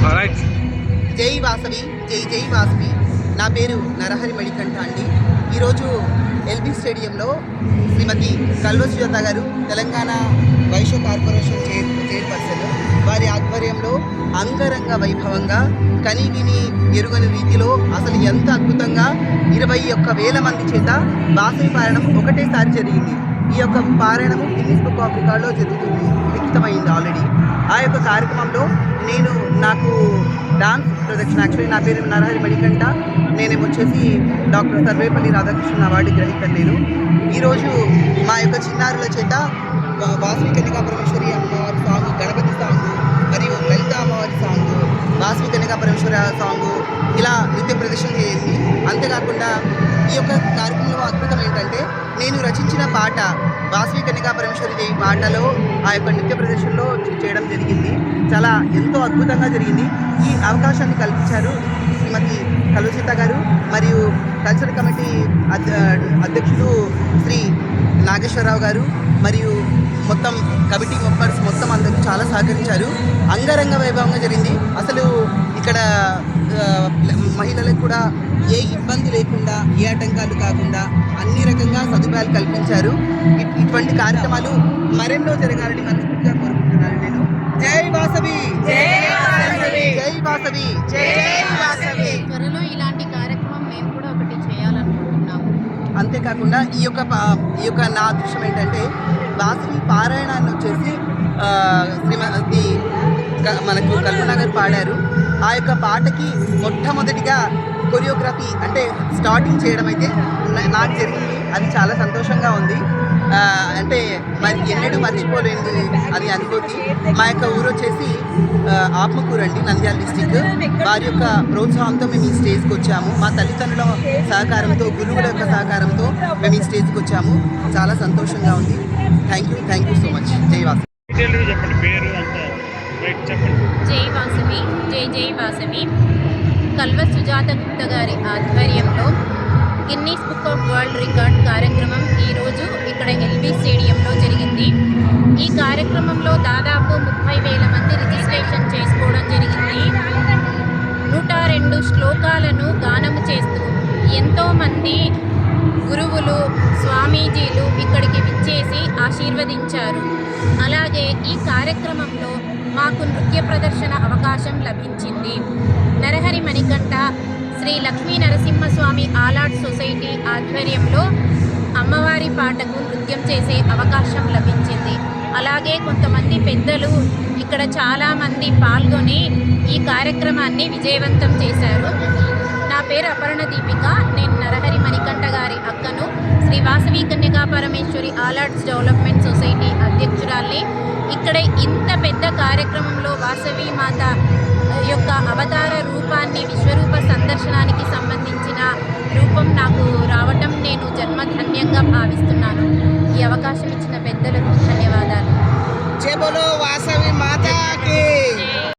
జై వాసవి, జై జై వాసవి. నా పేరు నరహరి మణికంఠ అండి. ఈరోజు ఎల్బీ స్టేడియంలో శ్రీమతి కల్వ సుజాత గారు, తెలంగాణ వైశ్య కార్పొరేషన్ చైర్పర్సన్, వారి ఆధ్వర్యంలో అంగరంగ వైభవంగా కనివిని ఎరుగని రీతిలో అసలు ఎంత అద్భుతంగా 21,000 మంది చేత వాసవి పారాయణం ఒకటేసారి జరిగింది. ఈ యొక్క పారాయణము గిన్నిస్ బుక్ ఆఫ్ రికార్డ్లో జరుగుతుంది, లిఖితమైంది ఆల్రెడీ. ఆ యొక్క కార్యక్రమంలో నాకు డాన్స్ ప్రదక్షిణ, యాక్చువల్లీ నా పేరు నరహరి మణికంఠ, నేనేమొచ్చేసి డాక్టర్ సర్వేపల్లి రాధాకృష్ణ అవార్డు గ్రహీతను నేను. ఈరోజు మా యొక్క చిన్నారుల చేత వాసవి కన్యకా పరమేశ్వరి అమ్మవారి సాంగ్, గణపతి సాంగ్, మరియు లలిత అమ్మవారి సాంగ్, వాసవి కన్యకా పరమేశ్వరి సాంగ్, ఇలా నృత్య ప్రదర్శన చేయండి. అంతేకాకుండా ఈ యొక్క కార్యక్రమంలో అద్భుతం ఏంటంటే, నేను రచించిన పాట వాసవి కన్యకా పరమేశ్వరి దేవి పాటలో ఆ యొక్క నృత్య ప్రదర్శనలో చేయడం జరిగింది. చాలా ఎంతో అద్భుతంగా జరిగింది. ఈ అవకాశాన్ని కల్పించారు శ్రీమతి కల్వసుజాత గారు మరియు కల్చరల్ కమిటీ అధ్యక్షులు శ్రీ నాగేశ్వరరావు గారు మరియు మొత్తం కమిటీ మెంబర్స్ మొత్తం అందరూ చాలా సహకరించారు. అంగరంగ వైభవంగా జరిగింది. అసలు ఇక్కడ మహిళలకు కూడా ఏ ఇబ్బంది లేకుండా, ఏ ఆటంకాలు కాకుండా అన్ని రకంగా సదుపాయాలు కల్పించారు. ఇటువంటి కార్యక్రమాలు మరెన్నో జరగాలని మనస్ఫూర్తిగా కోరుకుంటున్నాను నేను. జై వాసవి, జై వాసవి, జై వాసవి, జై వాసవి. త్వరలో ఇలాంటి కార్యక్రమం మేము కూడా ఒకటి చేయాలనుకుంటున్నాము. అంతేకాకుండా ఈ యొక్క నా అదృష్టం ఏంటంటే, వాసవి పారాయణాన్ని వచ్చేసి శ్రీమతి మనకు కల్పన గారు పాడారు. ఆ యొక్క పాటకి మొట్టమొదటిగా కొరియోగ్రఫీ అంటే స్టార్టింగ్ చేయడం అయితే నాకు జరిగింది. అది చాలా సంతోషంగా ఉంది. అంటే మరి ఎన్నడూ మర్చిపోలేంది అది అనుభూతి. మా యొక్క ఊరు వచ్చేసి ఆత్మకూరు అండి, నంద్యాల డిస్టిక్. వారి యొక్క ప్రోత్సాహంతో మేము ఈ స్టేజ్కి వచ్చాము. మా తల్లిదండ్రుల సహకారంతో, గురువుల యొక్క సహకారంతో మేము ఈ స్టేజ్కి వచ్చాము. చాలా సంతోషంగా ఉంది. Thank you so much. జై వాసవి. జై వాసవి, జై జై వాసవి. కల్వ సుజాత గుప్త గారి ఆధ్వర్యంలో Guinness book of world record కార్యక్రమం ఈరోజు ఇక్కడ ఎల్బీ స్టేడియంలో జరిగింది. ఈ కార్యక్రమంలో దాదాపు 30,000 మంది రిజిస్ట్రేషన్ చేసుకోవడం జరిగింది. 102 శ్లోకాలను గానము చేస్తూ ఎంతోమంది గురువులు, స్వామీజీలు ఇక్కడికి విచ్చేసి ఆశీర్వదించారు. అలాగే ఈ కార్యక్రమంలో మాకు నృత్య ప్రదర్శన అవకాశం లభించింది. నరహరి మణికంఠ శ్రీ లక్ష్మీ నరసింహస్వామి ఆలాట్ సొసైటీ ఆధ్వర్యంలో అమ్మవారి పాటకు నృత్యం చేసే అవకాశం లభించింది. అలాగే కొంతమంది పెద్దలు ఇక్కడ చాలామంది పాల్గొని ఈ కార్యక్రమాన్ని విజయవంతం చేశారు. నా పేరు అపర్ణ దీపిక. నేను నరహరి మణికంఠ గారి అక్కను, శ్రీ వాసవి కన్యకా పరమేశ్వరి ఆలాట్స్ డెవలప్మెంట్ సొసైటీ అధ్యక్షురాల్ని. ఇక్కడ ఇంత పెద్ద కార్యక్రమంలో వాసవి మాత యొక్క అవతార రూపాన్ని, విశ్వరూప సందర్శనానికి సంబంధించిన రూపం నాకు రావటం